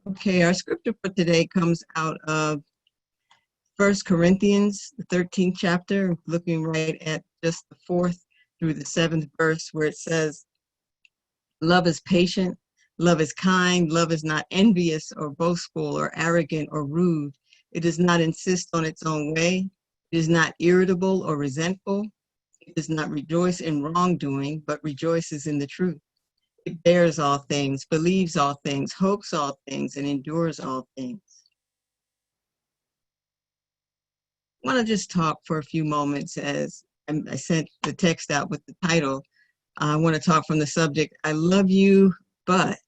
Okay, our scripture for today comes out of 1 Corinthians, the 13th chapter, looking right at just the 4th through the 7th verse, where it says, love is patient, love is kind, love is not envious or boastful or arrogant or rude. It does not insist on its own way. It is not irritable or resentful. It does not rejoice in wrongdoing, but rejoices in the truth. It bears all things, believes all things, hopes all things, and endures all things. I want to just talk for a few moments as I sent the text out with the title. I want to talk from the subject, I love you, but.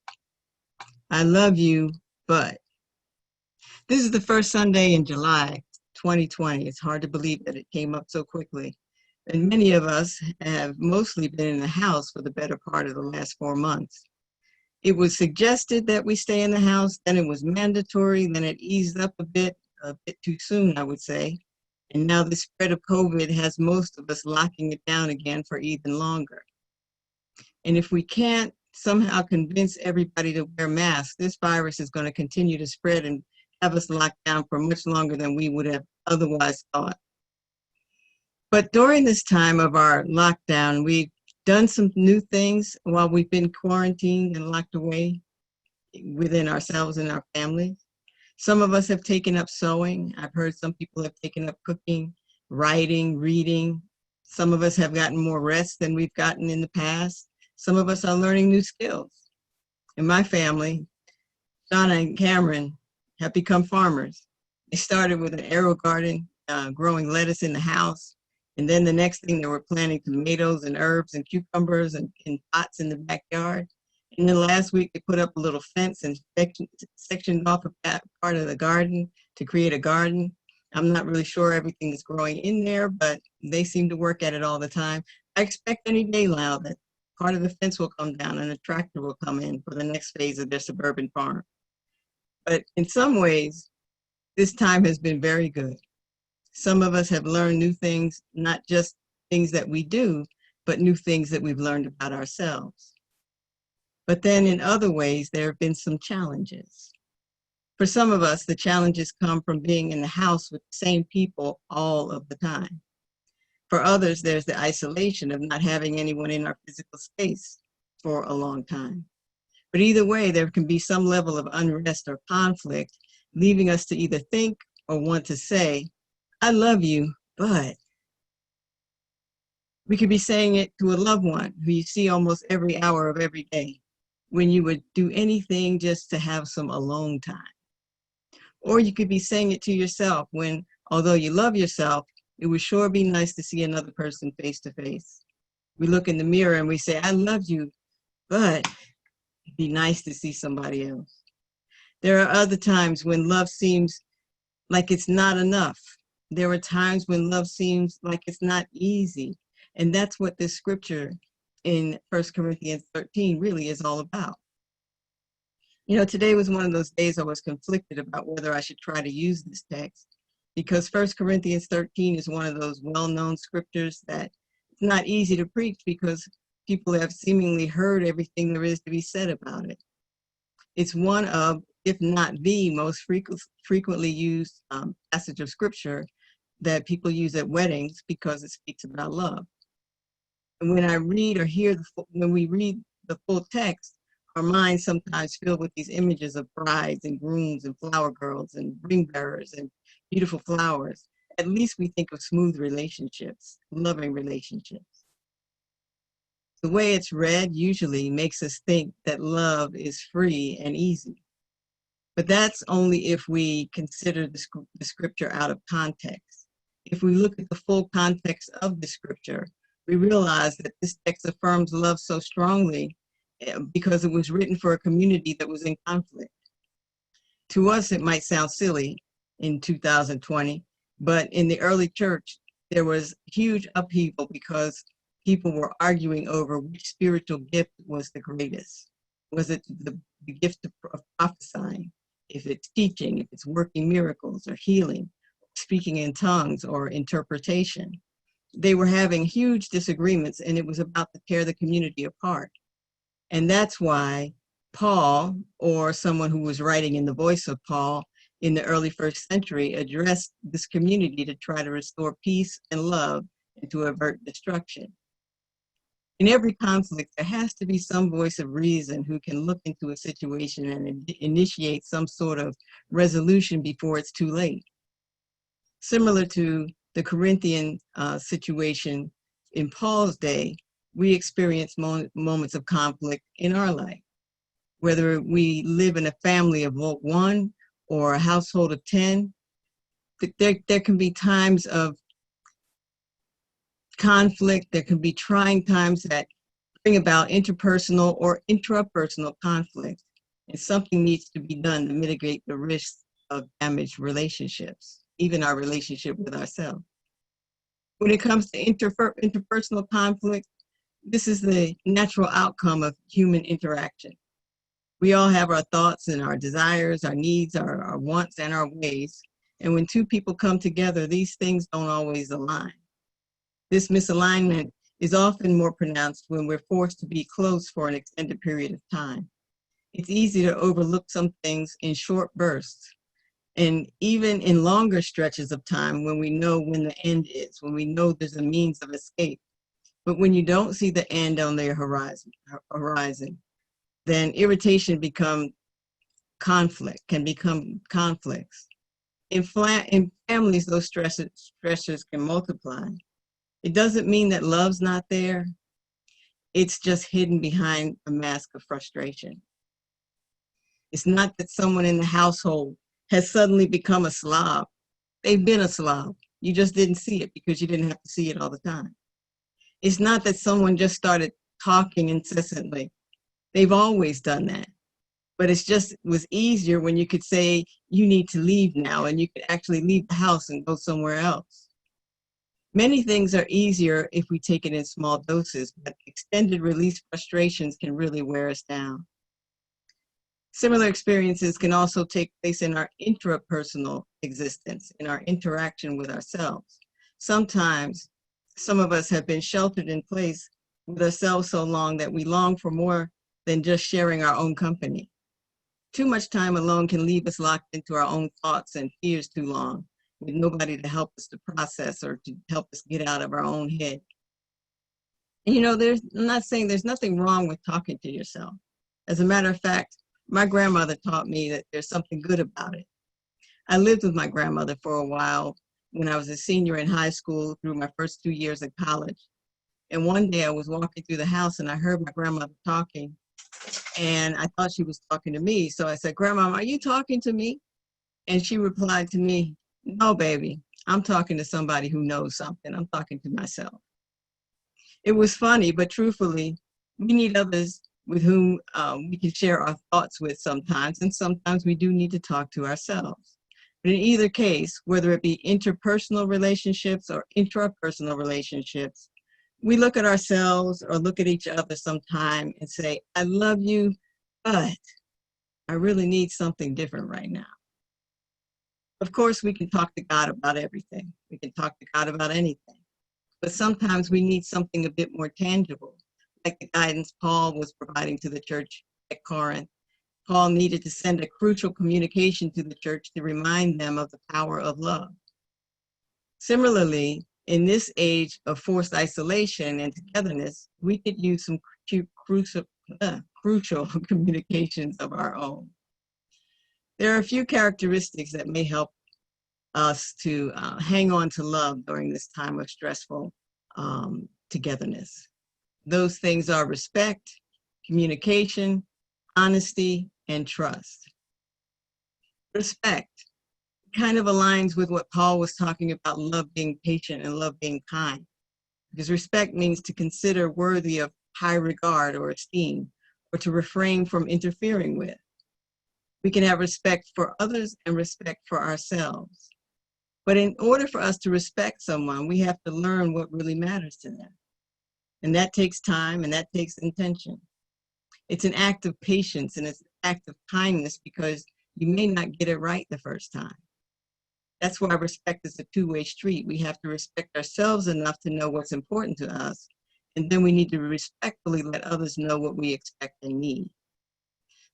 I love you, but. This is the first Sunday in July 2020. It's hard to believe that it came up so quickly. And many of us have mostly been in the house for the better part of the last 4 months. It was suggested that we stay in the house, then it was mandatory, then it eased up a bit too soon, I would say. And now the spread of COVID has most of us locking it down again for even longer. And if we can't somehow convince everybody to wear masks, this virus is going to continue to spread and have us locked down for much longer than we would have otherwise thought. But during this time of our lockdown, we've done some new things while we've been quarantined and locked away within ourselves and our families. Some of us have taken up sewing. I've heard some people have taken up cooking, writing, reading. Some of us have gotten more rest than we've gotten in the past. Some of us are learning new skills. In my family, Shauna and Cameron have become farmers. They started with an aero garden, growing lettuce in the house. And then the next thing, they were planting tomatoes and herbs and cucumbers and in pots in the backyard. And then last week, they put up a little fence and sectioned off a part of the garden to create a garden. I'm not really sure everything is growing in there, but they seem to work at it all the time. I expect any day now that part of the fence will come down and a tractor will come in for the next phase of their suburban farm. But in some ways, this time has been very good. Some of us have learned new things, not just things that we do, but new things that we've learned about ourselves. But then in other ways, there have been some challenges. For some of us, the challenges come from being in the house with the same people all of the time. For others, there's the isolation of not having anyone in our physical space for a long time. But either way, there can be some level of unrest or conflict, leaving us to either think or want to say, I love you, but. We could be saying it to a loved one who you see almost every hour of every day, when you would do anything just to have some alone time. Or you could be saying it to yourself when, although you love yourself, it would sure be nice to see another person face to face. We look in the mirror and we say, I love you, but it'd be nice to see somebody else. There are other times when love seems like it's not enough. There are times when love seems like it's not easy. And that's what this scripture in 1 Corinthians 13 really is all about. You know, today was one of those days I was conflicted about whether I should try to use this text, because 1 Corinthians 13 is one of those well-known scriptures that it's not easy to preach because people have seemingly heard everything there is to be said about it. It's one of, if not the most frequently used passage of scripture that people use at weddings because it speaks about love. And when I read or hear, when we read the full text, our minds sometimes filled with these images of brides and grooms and flower girls and ring bearers and beautiful flowers. At least we think of smooth relationships, loving relationships. The way it's read usually makes us think that love is free and easy. But that's only if we consider the scripture out of context. If we look at the full context of the scripture, we realize that this text affirms love so strongly because it was written for a community that was in conflict. To us, it might sound silly in 2020, but in the early church, there was huge upheaval because people were arguing over which spiritual gift was the greatest. Was it the gift of prophesying, if it's teaching, if it's working miracles or healing, speaking in tongues or interpretation? They were having huge disagreements, and it was about to tear the community apart. And that's why Paul, or someone who was writing in the voice of Paul in the early first century, addressed this community to try to restore peace and love and to avert destruction. In every conflict, there has to be some voice of reason who can look into a situation and initiate some sort of resolution before it's too late. Similar to the Corinthian situation in Paul's day, we experience moments of conflict in our life. Whether we live in a family of one or a household of 10, there can be times of conflict, there can be trying times that bring about interpersonal or intrapersonal conflict, and something needs to be done to mitigate the risks of damaged relationships, even our relationship with ourselves. When it comes to interpersonal conflict, this is the natural outcome of human interaction. We all have our thoughts and our desires, our needs, our wants, and our ways. And when two people come together, these things don't always align. This misalignment is often more pronounced when we're forced to be close for an extended period of time. It's easy to overlook some things in short bursts, and even in longer stretches of time when we know when the end is, when we know there's a means of escape. But when you don't see the end on their horizon, then irritation can become conflicts. In families, those stressors can multiply. It doesn't mean that love's not there. It's just hidden behind a mask of frustration. It's not that someone in the household has suddenly become a slob. They've been a slob. You just didn't see it because you didn't have to see it all the time. It's not that someone just started talking incessantly. They've always done that. But it was easier when you could say, you need to leave now, and you could actually leave the house and go somewhere else. Many things are easier if we take it in small doses, but extended release frustrations can really wear us down. Similar experiences can also take place in our intrapersonal existence, in our interaction with ourselves. Sometimes, some of us have been sheltered in place with ourselves so long that we long for more than just sharing our own company. Too much time alone can leave us locked into our own thoughts and fears too long, with nobody to help us to process or to help us get out of our own head. And I'm not saying there's nothing wrong with talking to yourself. As a matter of fact, my grandmother taught me that there's something good about it. I lived with my grandmother for a while when I was a senior in high school through my first 2 years of college. And one day I was walking through the house and I heard my grandmother talking, and I thought she was talking to me. So I said, "Grandma, are you talking to me?" And she replied to me, "No, baby, I'm talking to somebody who knows something. I'm talking to myself." It was funny, but truthfully, we need others with whom we can share our thoughts with sometimes, and sometimes we do need to talk to ourselves. But in either case, whether it be interpersonal relationships or intrapersonal relationships, we look at ourselves or look at each other sometime and say, "I love you, but I really need something different right now." Of course, we can talk to God about everything. We can talk to God about anything. But sometimes we need something a bit more tangible, like the guidance Paul was providing to the church at Corinth. Paul needed to send a crucial communication to the church to remind them of the power of love. Similarly, in this age of forced isolation and togetherness, we could use some crucial communications of our own. There are a few characteristics that may help us to hang on to love during this time of stressful togetherness. Those things are respect, communication, honesty, and trust. Respect kind of aligns with what Paul was talking about, love being patient and love being kind. Because respect means to consider worthy of high regard or esteem, or to refrain from interfering with. We can have respect for others and respect for ourselves. But in order for us to respect someone, we have to learn what really matters to them. And that takes time and that takes intention. It's an act of patience and it's an act of kindness because you may not get it right the first time. That's why respect is a two-way street. We have to respect ourselves enough to know what's important to us. And then we need to respectfully let others know what we expect they need.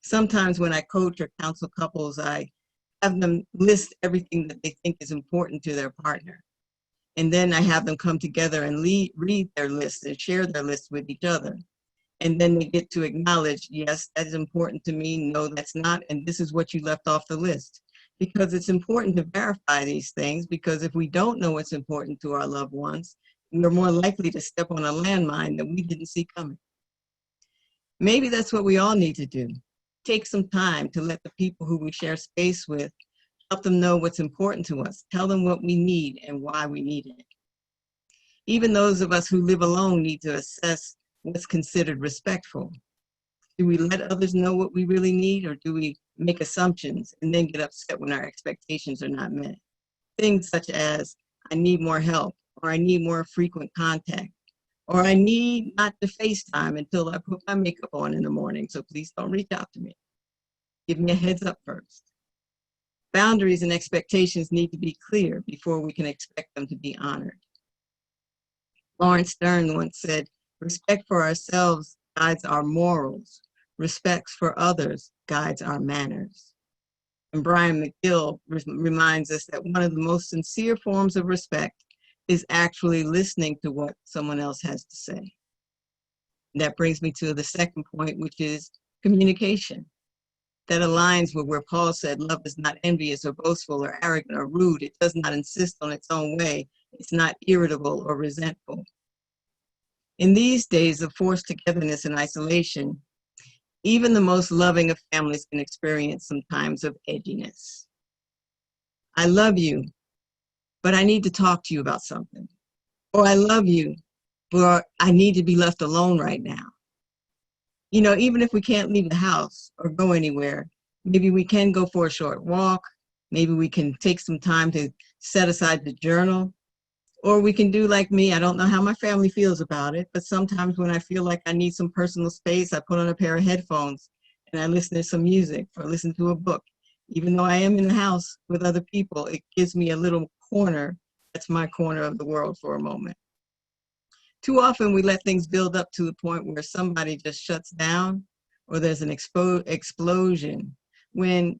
Sometimes when I coach or counsel couples, I have them list everything that they think is important to their partner. And then I have them come together and read their list and share their list with each other. And then they get to acknowledge, yes, that is important to me. No, that's not. And this is what you left off the list. Because it's important to verify these things, because if we don't know what's important to our loved ones, we're more likely to step on a landmine that we didn't see coming. Maybe that's what we all need to do. Take some time to let the people who we share space with, help them know what's important to us, tell them what we need and why we need it. Even those of us who live alone need to assess what's considered respectful. Do we let others know what we really need, or do we make assumptions and then get upset when our expectations are not met? Things such as, I need more help, or I need more frequent contact, or I need not to FaceTime until I put my makeup on in the morning, so please don't reach out to me. Give me a heads up first. Boundaries and expectations need to be clear before we can expect them to be honored. Lawrence Stern once said, respect for ourselves guides our morals. Respect for others guides our manners. And Brian McGill reminds us that one of the most sincere forms of respect is actually listening to what someone else has to say. And that brings me to the second point, which is communication. That aligns with where Paul said, love is not envious or boastful or arrogant or rude. It does not insist on its own way. It's not irritable or resentful. In these days of forced togetherness and isolation, even the most loving of families can experience some times of edginess. I love you, but I need to talk to you about something. Or I love you, but I need to be left alone right now. You know, even if we can't leave the house or go anywhere, maybe we can go for a short walk. Maybe we can take some time to set aside the journal. Or we can do like me. I don't know how my family feels about it, but sometimes when I feel like I need some personal space, I put on a pair of headphones and I listen to some music or listen to a book. Even though I am in the house with other people, it gives me a little corner. That's my corner of the world for a moment. Too often we let things build up to the point where somebody just shuts down or there's an explosion, when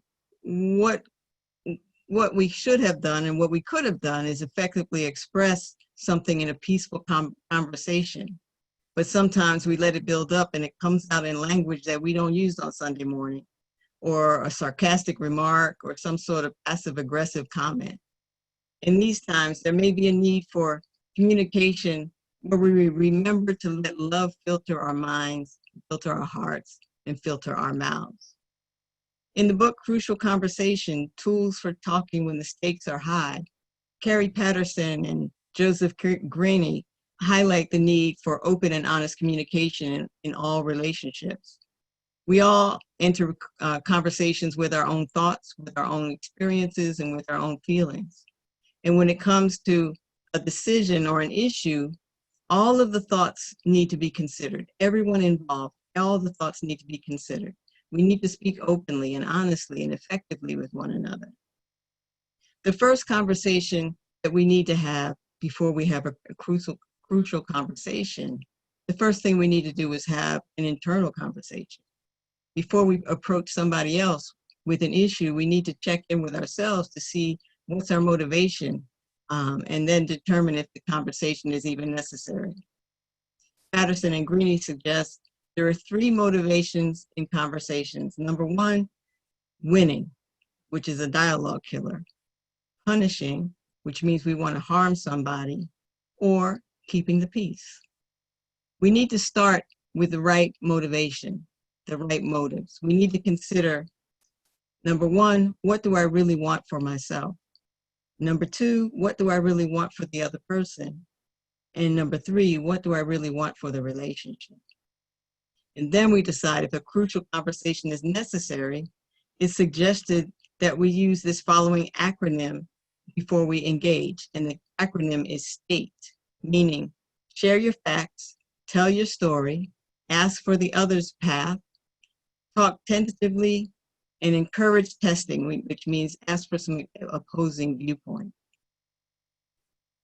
what we should have done and what we could have done is effectively express something in a peaceful conversation. But sometimes we let it build up and it comes out in language that we don't use on Sunday morning, or a sarcastic remark or some sort of passive aggressive comment. In these times, there may be a need for communication where we remember to let love filter our minds, filter our hearts, and filter our mouths. In the book, Crucial Conversation, Tools for Talking When the Stakes Are High, Carrie Patterson and Joseph Graney highlight the need for open and honest communication in all relationships. We all enter conversations with our own thoughts, with our own experiences, and with our own feelings. And when it comes to a decision or an issue, all of the thoughts need to be considered. Everyone involved, all the thoughts need to be considered. We need to speak openly and honestly and effectively with one another. The first conversation that we need to have before we have a crucial conversation, the first thing we need to do is have an internal conversation. Before we approach somebody else with an issue, we need to check in with ourselves to see what's our motivation, and then determine if the conversation is even necessary. Patterson and Greene suggest there are 3 motivations in conversations. Number 1, winning, which is a dialogue killer. Punishing, which means we want to harm somebody, or keeping the peace. We need to start with the right motivation, the right motives. We need to consider, number 1, what do I really want for myself? Number 2, what do I really want for the other person? And number 3, what do I really want for the relationship? And then we decide if a crucial conversation is necessary. It's suggested that we use this following acronym before we engage. And the acronym is STATE, meaning share your facts, tell your story, ask for the other's path, talk tentatively, and encourage testing, which means ask for some opposing viewpoint.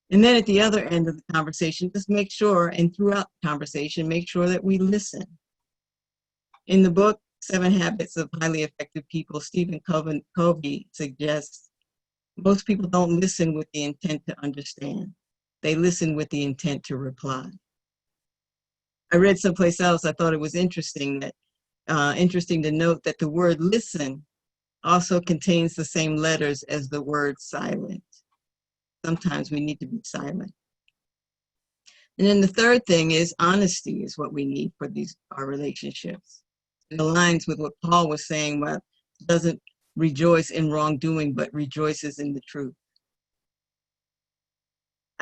And then at the other end of the conversation, just make sure, and throughout the conversation, make sure that we listen. In the book, Seven Habits of Highly Effective People, Stephen Covey suggests most people don't listen with the intent to understand. They listen with the intent to reply. I read someplace else, I thought it was interesting to note that the word listen also contains the same letters as the word silent. Sometimes we need to be silent. And then the third thing is honesty is what we need for our relationships. It aligns with what Paul was saying, well, doesn't rejoice in wrongdoing, but rejoices in the truth.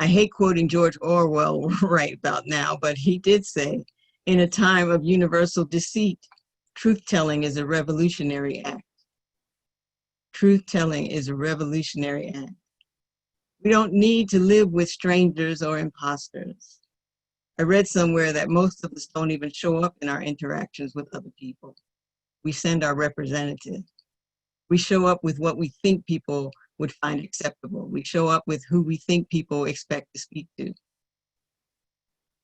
I hate quoting George Orwell right about now, but he did say, in a time of universal deceit, truth-telling is a revolutionary act. Truth-telling is a revolutionary act. We don't need to live with strangers or imposters. I read somewhere that most of us don't even show up in our interactions with other people. We send our representative. We show up with what we think people would find acceptable. We show up with who we think people expect to speak to.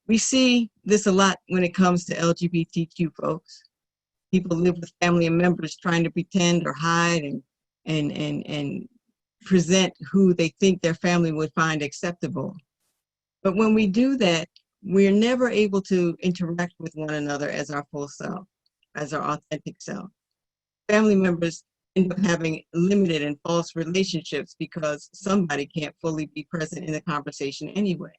We see this a lot when it comes to LGBTQ folks. People live with family members trying to pretend or hide and present who they think their family would find acceptable. But when we do that, we're never able to interact with one another as our full self, as our authentic self. Family members end up having limited and false relationships because somebody can't fully be present in the conversation anyway.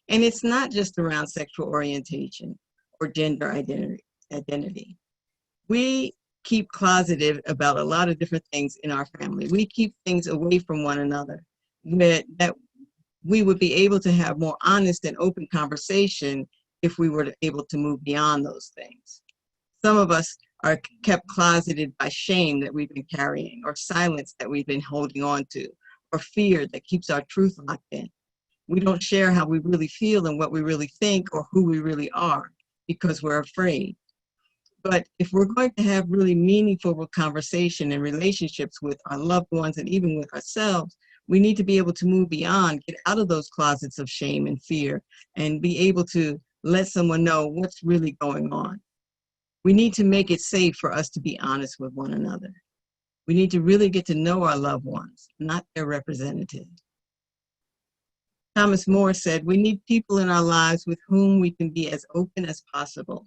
And it's not just around sexual orientation or gender identity. We keep closeted about a lot of different things in our family. We keep things away from one another that we would be able to have more honest and open conversation if we were able to move beyond those things. Some of us are kept closeted by shame that we've been carrying, or silence that we've been holding on to, or fear that keeps our truth locked in. We don't share how we really feel and what we really think or who we really are because we're afraid. But if we're going to have really meaningful conversation and relationships with our loved ones and even with ourselves, we need to be able to move beyond, get out of those closets of shame and fear, and be able to let someone know what's really going on. We need to make it safe for us to be honest with one another. We need to really get to know our loved ones, not their representative. Thomas More said, we need people in our lives with whom we can be as open as possible,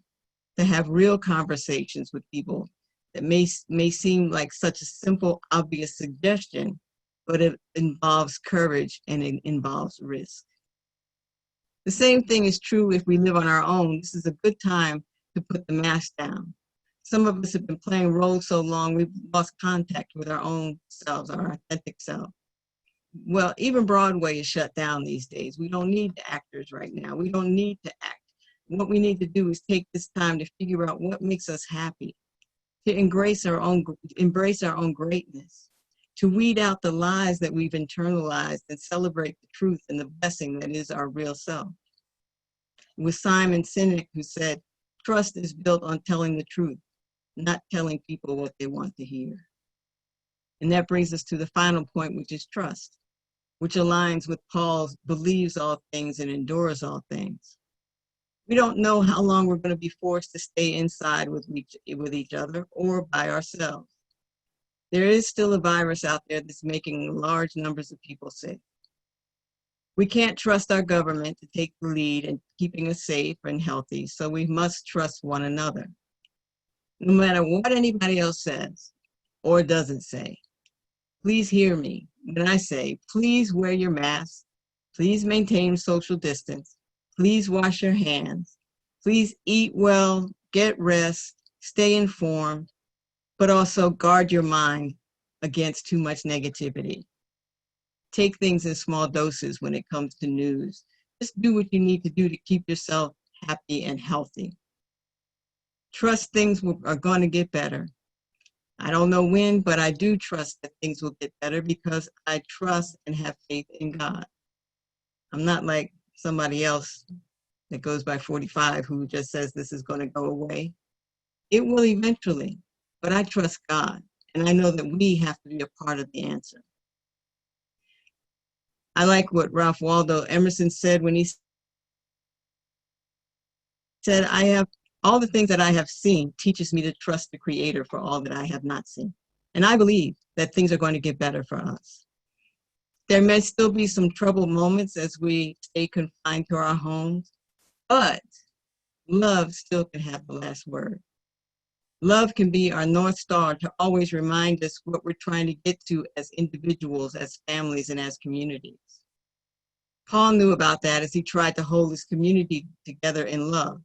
to have real conversations with people that may seem like such a simple, obvious suggestion, but it involves courage and it involves risk. The same thing is true if we live on our own. This is a good time to put the mask down. Some of us have been playing roles so long, we've lost contact with our own selves, our authentic self. Well, even Broadway is shut down these days. We don't need the actors right now. We don't need to act. What we need to do is take this time to figure out what makes us happy, to embrace our own greatness, to weed out the lies that we've internalized and celebrate the truth and the blessing that is our real self. With Simon Sinek, who said, trust is built on telling the truth, not telling people what they want to hear. And that brings us to the final point, which is trust, which aligns with Paul's believes all things and endures all things. We don't know how long we're going to be forced to stay inside with each other or by ourselves. There is still a virus out there that's making large numbers of people sick. We can't trust our government to take the lead in keeping us safe and healthy, so we must trust one another. No matter what anybody else says or doesn't say, please hear me when I say, please wear your mask, please maintain social distance, please wash your hands, please eat well, get rest, stay informed, but also guard your mind against too much negativity. Take things in small doses when it comes to news. Just do what you need to do to keep yourself happy and healthy. Trust things are going to get better. I don't know when, but I do trust that things will get better because I trust and have faith in God. I'm not like somebody else that goes by 45 who just says this is going to go away. It will eventually, but I trust God, and I know that we have to be a part of the answer. I like what Ralph Waldo Emerson said when he said, I have All the things that I have seen teaches me to trust the Creator for all that I have not seen. And I believe that things are going to get better for us. There may still be some troubled moments as we stay confined to our homes, but love still can have the last word. Love can be our North Star to always remind us what we're trying to get to as individuals, as families, and as communities. Paul knew about that as he tried to hold his community together in love.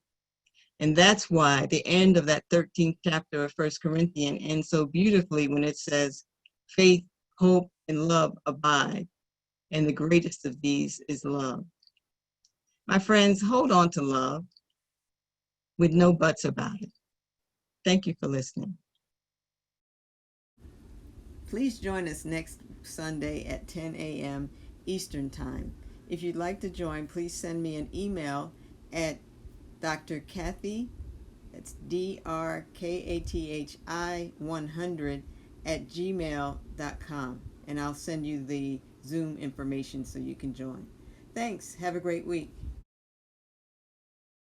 And that's why the end of that 13th chapter of 1 Corinthians ends so beautifully when it says, faith, hope, and love abide, and the greatest of these is love. My friends, hold on to love with no buts about it. Thank you for listening. Please join us next Sunday at 10 a.m. Eastern Time. If you'd like to join, please send me an email at Dr. Kathi, that's DRKATHI 100 at gmail.com, and I'll send you the Zoom information so you can join. Thanks. Have a great week.